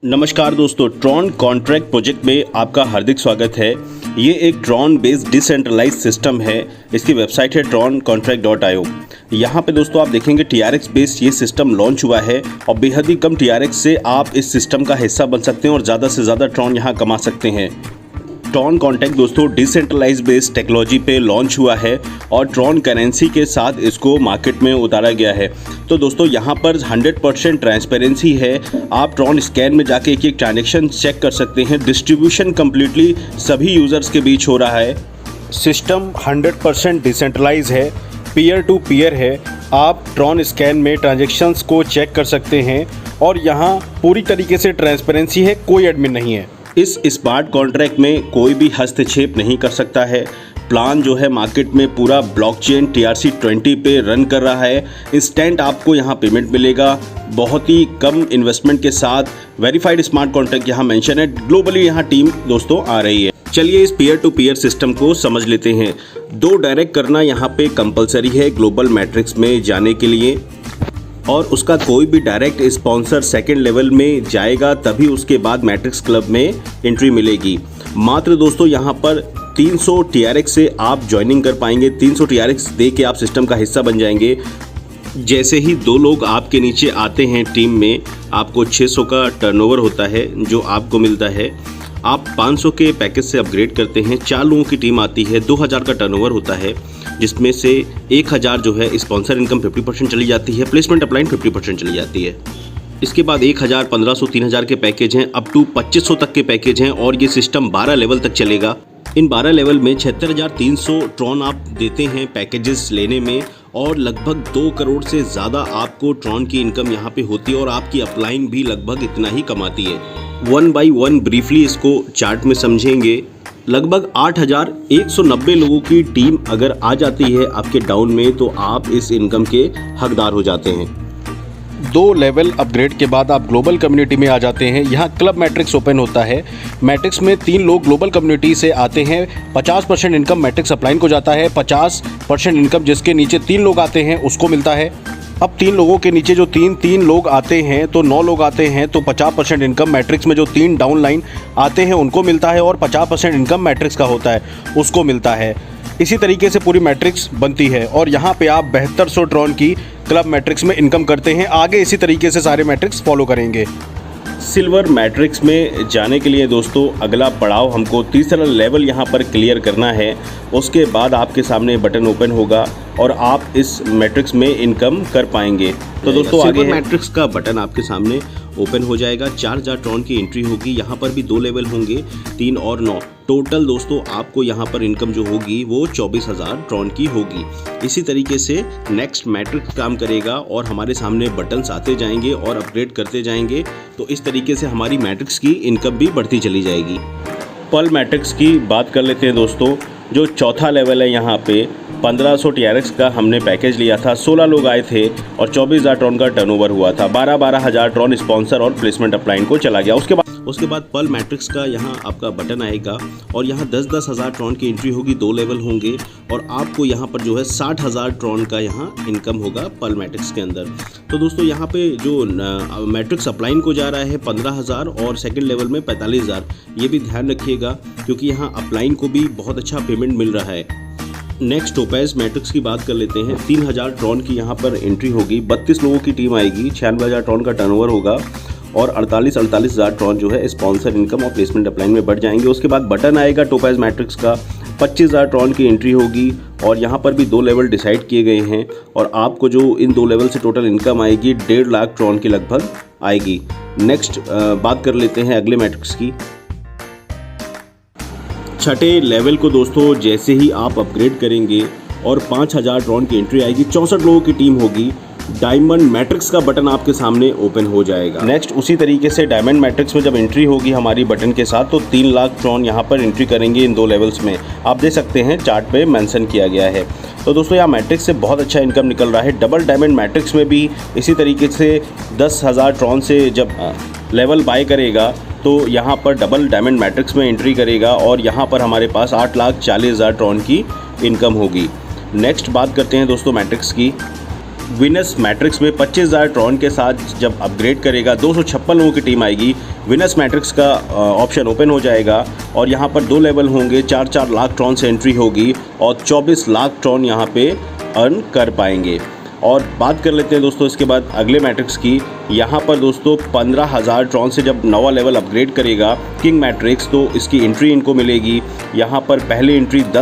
नमस्कार दोस्तों, Tron contract project में आपका हार्दिक स्वागत है। ये एक ट्रॉन बेस्ड डिसेंट्रलाइज सिस्टम है। इसकी वेबसाइट है troncontract.io। यहाँ पे दोस्तों आप देखेंगे TRX बेस्ड ये सिस्टम लॉन्च हुआ है और बेहद ही कम TRX से आप इस सिस्टम का हिस्सा बन सकते हैं और ज़्यादा से ज़्यादा ट्रॉन यहाँ कमा सकते हैं। ट्रॉन कॉन्ट्रैक्ट दोस्तों डिसेंट्रलाइज बेस्ड टेक्नोलॉजी पे लॉन्च हुआ है और ट्रॉन करेंसी के साथ इसको मार्केट में उतारा गया है। तो दोस्तों यहाँ पर 100% ट्रांसपेरेंसी है। आप ट्रॉन स्कैन में जाके एक एक ट्रांजेक्शन चेक कर सकते हैं। डिस्ट्रीब्यूशन कम्प्लीटली सभी यूज़र्स के बीच हो रहा है। सिस्टम 100% डिसेंट्रलाइज है, पीयर टू पीयर है। आप ट्रॉन स्कैन में ट्रांजेक्शन्स को चेक कर सकते हैं और यहाँ पूरी तरीके से ट्रांसपेरेंसी है, कोई एडमिन नहीं है। इस स्मार्ट कॉन्ट्रैक्ट में कोई भी हस्तक्षेप नहीं कर सकता है। प्लान जो है मार्केट में पूरा ब्लॉकचेन TRC20 पे रन कर रहा है। इंस्टेंट आपको यहाँ पेमेंट मिलेगा, बहुत ही कम इन्वेस्टमेंट के साथ। वेरीफाइड स्मार्ट कॉन्ट्रैक्ट यहाँ मेंशन है। ग्लोबली यहाँ टीम दोस्तों आ रही है। चलिए इस पीयर टू पीयर सिस्टम को समझ लेते हैं। 2 डायरेक्ट करना यहाँ पे कंपलसरी है ग्लोबल मैट्रिक्स में जाने के लिए, और उसका कोई भी डायरेक्ट स्पॉन्सर सेकंड लेवल में जाएगा तभी उसके बाद मैट्रिक्स क्लब में एंट्री मिलेगी। मात्र दोस्तों यहाँ पर 300 TRX से आप ज्वाइनिंग कर पाएंगे। 300 TRX दे के आप सिस्टम का हिस्सा बन जाएंगे। जैसे ही 2 लोग आपके नीचे आते हैं टीम में, आपको 600 का टर्नओवर होता है जो आपको मिलता है। आप 500 के पैकेज से अपग्रेड करते हैं। 4 लोगों की टीम आती है, 2000 का टर्नओवर होता है, जिसमें से 1000 जो है स्पॉन्सर इनकम 50% चली जाती है, प्लेसमेंट अपलाइन 50% चली जाती है। इसके बाद 1000, 1500, 3000 के पैकेज हैं, अप टू 2500 तक के पैकेज हैं और ये सिस्टम 12 लेवल तक चलेगा। इन 12 लेवल में 76,300 ट्रॉन आप देते हैं पैकेजेस लेने में और लगभग 2 करोड़ से ज़्यादा आपको ट्रॉन की इनकम यहाँ पे होती है और आपकी अपलाइन भी लगभग इतना ही कमाती है। 1 बाई 1 ब्रीफली इसको चार्ट में समझेंगे। लगभग 8190 लोगों की टीम अगर आ जाती है आपके डाउन में तो आप इस इनकम के हकदार हो जाते हैं। 2 लेवल अपग्रेड के बाद आप ग्लोबल कम्युनिटी में आ जाते हैं। यहाँ क्लब मैट्रिक्स ओपन होता है। मैट्रिक्स में 3 लोग ग्लोबल कम्युनिटी से आते हैं। 50% इनकम मैट्रिक्स अपलाइन को जाता है। 50% इनकम जिसके नीचे 3 लोग आते हैं उसको मिलता है। अब 3 लोगों के नीचे जो 3 लोग आते हैं तो 9 लोग आते हैं तो 50% इनकम मैट्रिक्स में जो 3 डाउन लाइन आते हैं उनको मिलता है और 50% इनकम मैट्रिक्स का होता है उसको मिलता है। इसी तरीके से पूरी मैट्रिक्स बनती है और यहाँ पे आप 7200 ट्रॉन की क्लब मैट्रिक्स में इनकम करते हैं। आगे इसी तरीके से सारे मैट्रिक्स फॉलो करेंगे। सिल्वर मैट्रिक्स में जाने के लिए दोस्तों अगला पड़ाव हमको तीसरा लेवल यहाँ पर क्लियर करना है। उसके बाद आपके सामने बटन ओपन होगा और आप इस मैट्रिक्स में इनकम कर पाएंगे। तो दोस्तों आगे मैट्रिक्स का बटन आपके सामने ओपन हो जाएगा। 4000 ट्रॉन की एंट्री होगी। यहाँ पर भी 2 लेवल होंगे, 3 और 9। टोटल दोस्तों आपको यहाँ पर इनकम जो होगी वो 24,000 ट्रॉन की होगी। इसी तरीके से नेक्स्ट मैट्रिक्स काम करेगा और हमारे सामने बटन्स आते जाएंगे और अपग्रेड करते जाएंगे। तो इस तरीके से हमारी मैट्रिक्स की इनकम भी बढ़ती चली जाएगी। पल मैट्रिक्स की बात कर लेते हैं दोस्तों। जो चौथा लेवल है यहाँ पे 1500 TRX का हमने पैकेज लिया था। 16 लोग आए थे और 24,000 ट्रॉन का टर्नओवर हुआ था। 12,000 ट्रॉन स्पॉन्सर और प्लेसमेंट अपलाइन को चला गया। उसके बाद पल मैट्रिक्स का यहाँ आपका बटन आएगा और यहाँ 10,000 ट्रॉन की एंट्री होगी। 2 लेवल होंगे और आपको यहाँ पर जो है 60,000 ट्रॉन का यहाँ इनकम होगा पल मैट्रिक्स के अंदर। तो दोस्तों यहाँ पे जो मैट्रिक्स अपलाइन को जा रहा है 15,000 और सेकंड लेवल में 45,000। ये भी ध्यान रखिएगा क्योंकि यहाँ अपलाइन को भी बहुत अच्छा पेमेंट मिल रहा है। नेक्स्ट टोपेज मैट्रिक्स की बात कर लेते हैं। 3000 ट्रॉन की यहाँ पर एंट्री होगी। 32 लोगों की टीम आएगी। 96,000 ट्रॉन का टर्नओवर होगा और 48,000 ट्रॉन जो है स्पॉन्सर इनकम और प्लेसमेंट अपलाइन में बढ़ जाएंगे। उसके बाद बटन आएगा टोपेज मैट्रिक्स का। 25,000 ट्रॉन की एंट्री होगी और यहाँ पर भी 2 लेवल डिसाइड किए गए हैं और आपको जो इन 2 लेवल से टोटल इनकम आएगी 1.5 लाख ट्रॉन की लगभग आएगी। नेक्स्ट बात कर लेते हैं अगले मैट्रिक्स की। छठे लेवल को दोस्तों जैसे ही आप अपग्रेड करेंगे और 5000 ट्रॉन की एंट्री आएगी, 64 लोगों की टीम होगी। डायमंड मैट्रिक्स का बटन आपके सामने ओपन हो जाएगा। नेक्स्ट उसी तरीके से डायमंड मैट्रिक्स में जब एंट्री होगी हमारी बटन के साथ तो 3 लाख ट्रॉन यहाँ पर एंट्री करेंगे इन 2 लेवल्स में। आप देख सकते हैं चार्ट पे मेंशन किया गया है। तो दोस्तों यहाँ मैट्रिक्स से बहुत अच्छा इनकम निकल रहा है। डबल डायमंड मैट्रिक्स में भी इसी तरीके से 10,000 ट्रॉन से जब लेवल बाय करेगा तो यहाँ पर डबल डायमंड मैट्रिक्स में एंट्री करेगा और यहाँ पर हमारे पास 8,40,000 ट्रॉन की इनकम होगी। नेक्स्ट बात करते हैं दोस्तों मैट्रिक्स की। विनस मैट्रिक्स में 25,000 ट्रॉन के साथ जब अपग्रेड करेगा 256 लोगों की टीम आएगी। विनस मैट्रिक्स का ऑप्शन ओपन हो जाएगा और यहाँ पर 2 लेवल होंगे, 4-4 लाख ट्रॉन से एंट्री होगी और 24 लाख ट्रॉन यहाँ पे अर्न कर पाएंगे। और बात कर लेते हैं दोस्तों इसके बाद अगले मैट्रिक्स की। यहाँ पर दोस्तों 15,000 ट्रॉन से जब नवा लेवल अपग्रेड करेगा किंग मैट्रिक्स तो इसकी एंट्री इनको मिलेगी। यहाँ पर पहली एंट्री 10